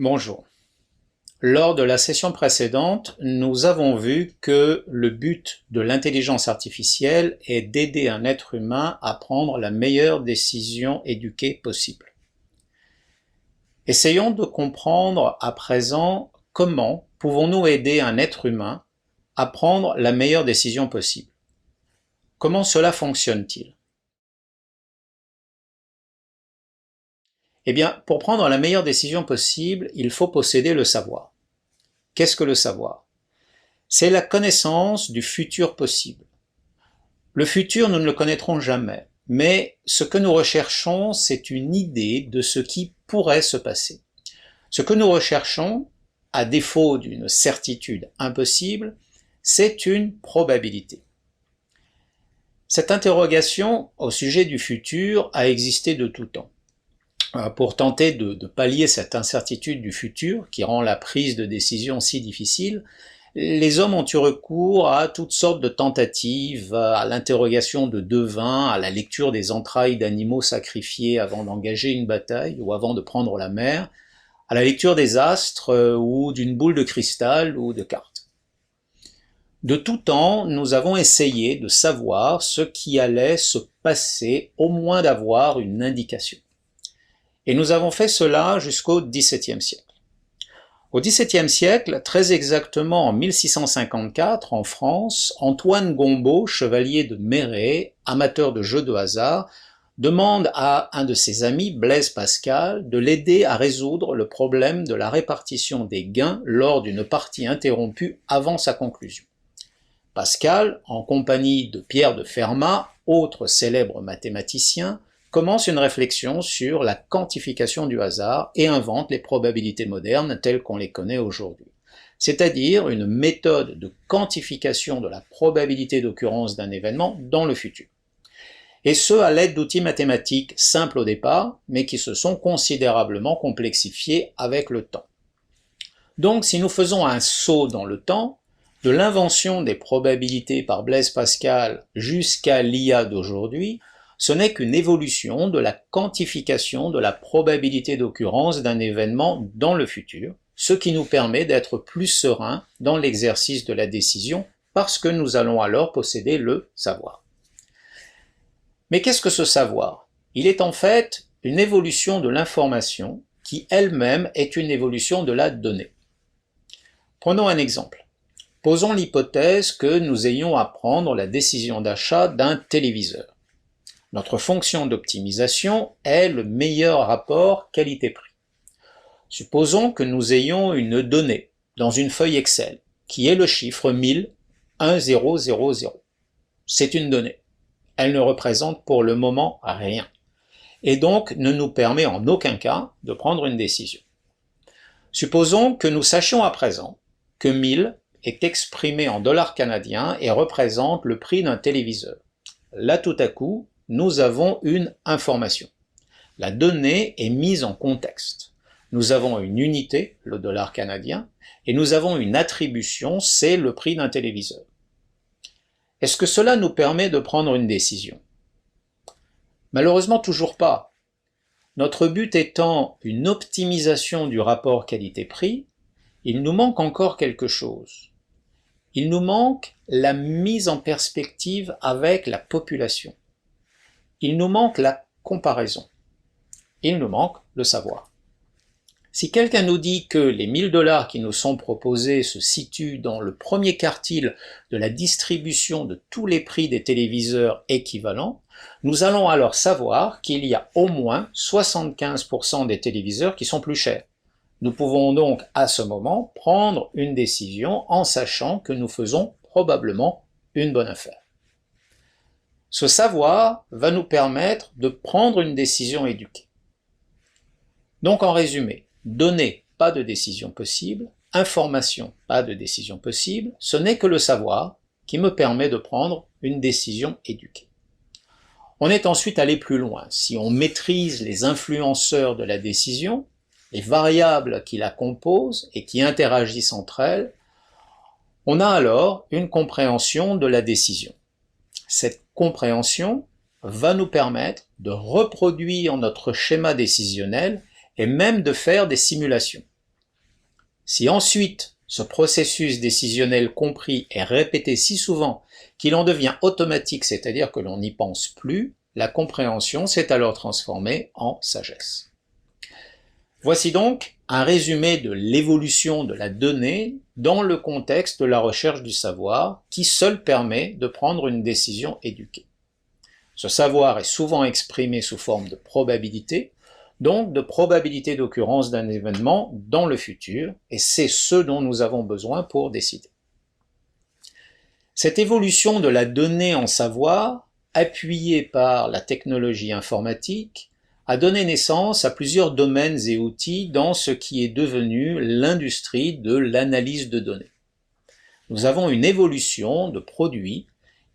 Bonjour. Lors de la session précédente, nous avons vu que le but de l'intelligence artificielle est d'aider un être humain à prendre la meilleure décision éduquée possible. Essayons de comprendre à présent comment pouvons-nous aider un être humain à prendre la meilleure décision possible. Comment cela fonctionne-t-il? Eh bien, pour prendre la meilleure décision possible, il faut posséder le savoir. Qu'est-ce que le savoir? C'est la connaissance du futur possible. Le futur, nous ne le connaîtrons jamais, mais ce que nous recherchons, c'est une idée de ce qui pourrait se passer. Ce que nous recherchons, à défaut d'une certitude impossible, c'est une probabilité. Cette interrogation au sujet du futur a existé de tout temps. Pour tenter de pallier cette incertitude du futur qui rend la prise de décision si difficile, les hommes ont eu recours à toutes sortes de tentatives, à l'interrogation de devins, à la lecture des entrailles d'animaux sacrifiés avant d'engager une bataille ou avant de prendre la mer, à la lecture des astres ou d'une boule de cristal ou de cartes. De tout temps, nous avons essayé de savoir ce qui allait se passer, au moins d'avoir une indication. Et nous avons fait cela jusqu'au XVIIe siècle. Au XVIIe siècle, très exactement en 1654, en France, Antoine Gombault, chevalier de Méret, amateur de jeux de hasard, demande à un de ses amis, Blaise Pascal, de l'aider à résoudre le problème de la répartition des gains lors d'une partie interrompue avant sa conclusion. Pascal, en compagnie de Pierre de Fermat, autre célèbre mathématicien, commence une réflexion sur la quantification du hasard et invente les probabilités modernes telles qu'on les connaît aujourd'hui. C'est-à-dire une méthode de quantification de la probabilité d'occurrence d'un événement dans le futur. Et ce, à l'aide d'outils mathématiques simples au départ, mais qui se sont considérablement complexifiés avec le temps. Donc, si nous faisons un saut dans le temps, de l'invention des probabilités par Blaise Pascal jusqu'à l'IA d'aujourd'hui, ce n'est qu'une évolution de la quantification de la probabilité d'occurrence d'un événement dans le futur, ce qui nous permet d'être plus sereins dans l'exercice de la décision parce que nous allons alors posséder le savoir. Mais qu'est-ce que ce savoir? Il est en fait une évolution de l'information qui elle-même est une évolution de la donnée. Prenons un exemple. Posons l'hypothèse que nous ayons à prendre la décision d'achat d'un téléviseur. Notre fonction d'optimisation est le meilleur rapport qualité-prix. Supposons que nous ayons une donnée dans une feuille Excel, qui est le chiffre 1000, 1000. C'est une donnée. Elle ne représente pour le moment rien, et donc ne nous permet en aucun cas de prendre une décision. Supposons que nous sachions à présent que 1000 est exprimé en dollars canadiens et représente le prix d'un téléviseur. Là, tout à coup, nous avons une information. La donnée est mise en contexte. Nous avons une unité, le dollar canadien, et nous avons une attribution, c'est le prix d'un téléviseur. Est-ce que cela nous permet de prendre une décision? Malheureusement, toujours pas. Notre but étant une optimisation du rapport qualité-prix, il nous manque encore quelque chose. Il nous manque la mise en perspective avec la population. Il nous manque la comparaison. Il nous manque le savoir. Si quelqu'un nous dit que les 1000 $ qui nous sont proposés se situent dans le premier quartile de la distribution de tous les prix des téléviseurs équivalents, nous allons alors savoir qu'il y a au moins 75% des téléviseurs qui sont plus chers. Nous pouvons donc à ce moment prendre une décision en sachant que nous faisons probablement une bonne affaire. Ce savoir va nous permettre de prendre une décision éduquée. Donc en résumé, données, pas de décision possible, information, pas de décision possible, ce n'est que le savoir qui me permet de prendre une décision éduquée. On est ensuite allé plus loin. Si on maîtrise les influenceurs de la décision, les variables qui la composent et qui interagissent entre elles, on a alors une compréhension de la décision. Cette compréhension va nous permettre de reproduire notre schéma décisionnel et même de faire des simulations. Si ensuite ce processus décisionnel compris est répété si souvent qu'il en devient automatique, c'est-à-dire que l'on n'y pense plus, la compréhension s'est alors transformée en sagesse. Voici donc un résumé de l'évolution de la donnée dans le contexte de la recherche du savoir qui seul permet de prendre une décision éduquée. Ce savoir est souvent exprimé sous forme de probabilité, donc de probabilité d'occurrence d'un événement dans le futur, et c'est ce dont nous avons besoin pour décider. Cette évolution de la donnée en savoir, appuyée par la technologie informatique, a donné naissance à plusieurs domaines et outils dans ce qui est devenu l'industrie de l'analyse de données. Nous avons une évolution de produits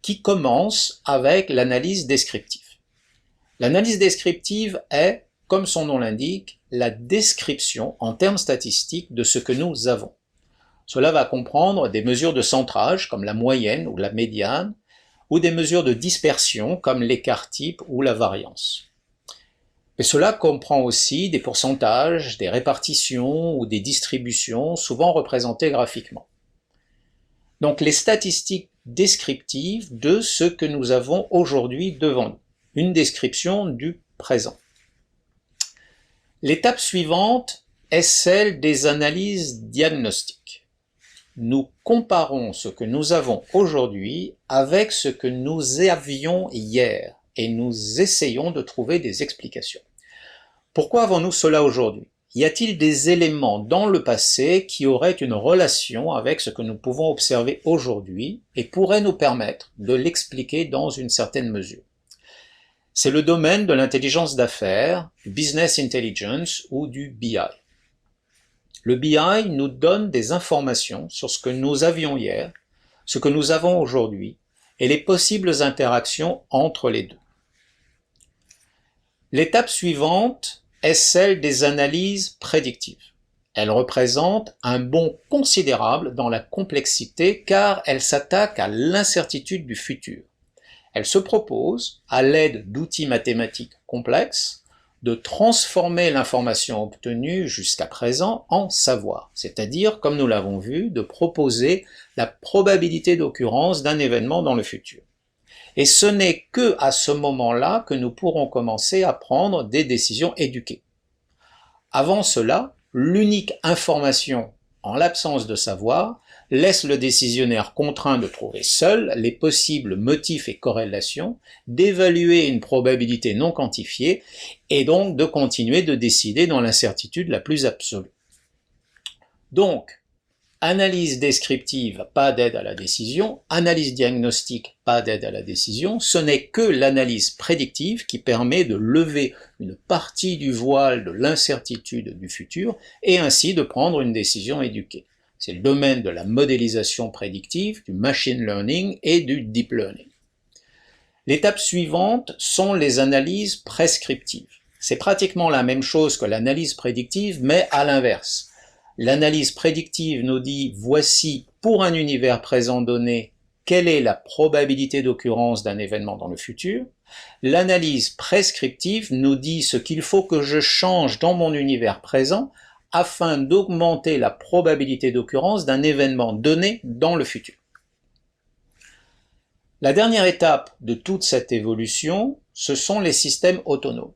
qui commence avec l'analyse descriptive. L'analyse descriptive est, comme son nom l'indique, la description en termes statistiques de ce que nous avons. Cela va comprendre des mesures de centrage comme la moyenne ou la médiane, ou des mesures de dispersion comme l'écart type ou la variance. Mais cela comprend aussi des pourcentages, des répartitions ou des distributions souvent représentées graphiquement. Donc les statistiques descriptives de ce que nous avons aujourd'hui devant nous, une description du présent. L'étape suivante est celle des analyses diagnostiques. Nous comparons ce que nous avons aujourd'hui avec ce que nous avions hier et nous essayons de trouver des explications. Pourquoi avons-nous cela aujourd'hui? Y a-t-il des éléments dans le passé qui auraient une relation avec ce que nous pouvons observer aujourd'hui et pourraient nous permettre de l'expliquer dans une certaine mesure? C'est le domaine de l'intelligence d'affaires, du business intelligence ou du BI. Le BI nous donne des informations sur ce que nous avions hier, ce que nous avons aujourd'hui et les possibles interactions entre les deux. L'étape suivante est celle des analyses prédictives. Elle représente un bond considérable dans la complexité car elle s'attaque à l'incertitude du futur. Elle se propose, à l'aide d'outils mathématiques complexes, de transformer l'information obtenue jusqu'à présent en savoir, c'est-à-dire, comme nous l'avons vu, de proposer la probabilité d'occurrence d'un événement dans le futur. Et ce n'est que à ce moment-là que nous pourrons commencer à prendre des décisions éduquées. Avant cela, l'unique information, en l'absence de savoir, laisse le décisionnaire contraint de trouver seul les possibles motifs et corrélations, d'évaluer une probabilité non quantifiée et donc de continuer de décider dans l'incertitude la plus absolue. Donc, analyse descriptive, pas d'aide à la décision, analyse diagnostique, pas d'aide à la décision, ce n'est que l'analyse prédictive qui permet de lever une partie du voile de l'incertitude du futur et ainsi de prendre une décision éduquée. C'est le domaine de la modélisation prédictive, du machine learning et du deep learning. L'étape suivante sont les analyses prescriptives. C'est pratiquement la même chose que l'analyse prédictive, mais à l'inverse. L'analyse prédictive nous dit voici, pour un univers présent donné, quelle est la probabilité d'occurrence d'un événement dans le futur. L'analyse prescriptive nous dit ce qu'il faut que je change dans mon univers présent afin d'augmenter la probabilité d'occurrence d'un événement donné dans le futur. La dernière étape de toute cette évolution, ce sont les systèmes autonomes.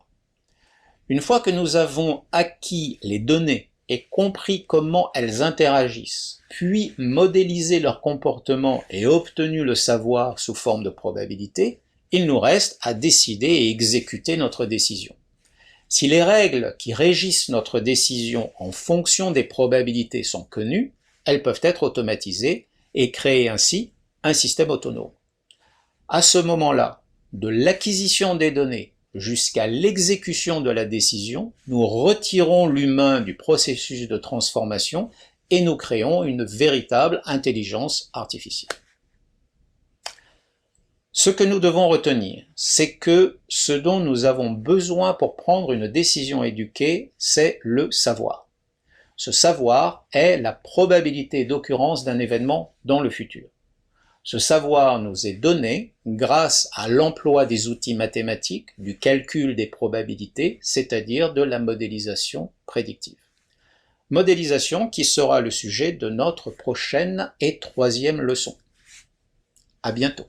Une fois que nous avons acquis les données et compris comment elles interagissent, puis modélisé leur comportement et obtenu le savoir sous forme de probabilité, il nous reste à décider et exécuter notre décision. Si les règles qui régissent notre décision en fonction des probabilités sont connues, elles peuvent être automatisées et créer ainsi un système autonome. À ce moment-là, de l'acquisition des données jusqu'à l'exécution de la décision, nous retirons l'humain du processus de transformation et nous créons une véritable intelligence artificielle. Ce que nous devons retenir, c'est que ce dont nous avons besoin pour prendre une décision éduquée, c'est le savoir. Ce savoir est la probabilité d'occurrence d'un événement dans le futur. Ce savoir nous est donné grâce à l'emploi des outils mathématiques, du calcul des probabilités, c'est-à-dire de la modélisation prédictive. Modélisation qui sera le sujet de notre prochaine et troisième leçon. À bientôt.